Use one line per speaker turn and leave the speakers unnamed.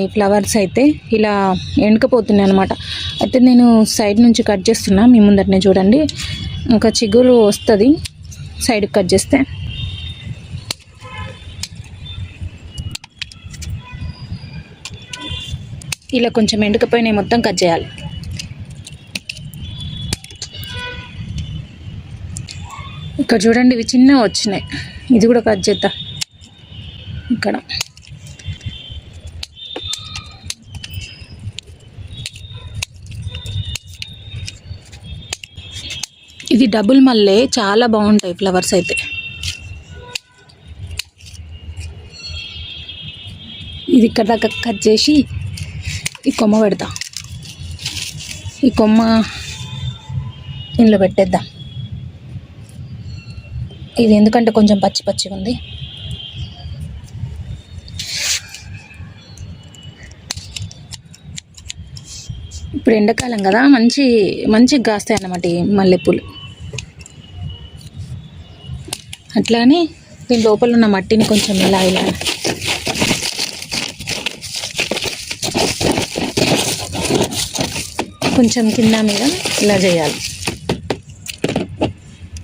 ఈ ఫ్లవర్స్ అయితే ఇలా ఎండకపోతున్నాయి అనమాట. అయితే నేను సైడ్ నుంచి కట్ చేస్తున్నా, మీ ముందటనే చూడండి. ఇంకా చిగురు వస్తుంది సైడ్కి కట్ చేస్తే. ఇలా కొంచెం ఎండకపోయినాయి, మొత్తం కట్ చేయాలి. ఇక్కడ చూడండి ఇవి చిన్నగా వచ్చినాయి, ఇది కూడా కట్ చేద్దాం. ఇక్కడ ఇది డబుల్ మల్లె, చాలా బాగుంటాయి ఫ్లవర్స్ అయితే. ఇది ఇక్కడ దాకా కట్ చేసి ఈ కొమ్మ పెడతా. ఈ కొమ్మ ఇందులో పెట్టేద్దాం. ఇది ఎందుకంటే కొంచెం పచ్చి పచ్చిగా ఉంది. ఇప్పుడు ఎండాకాలం కదా, మంచిగా కాస్తాయి అన్నమాట ఈ మల్లెపూలు. అట్లానే దీని లోపల ఉన్న మట్టిని కొంచెం ఇలా కొంచెం కింద మీద ఇలా చేయాలి.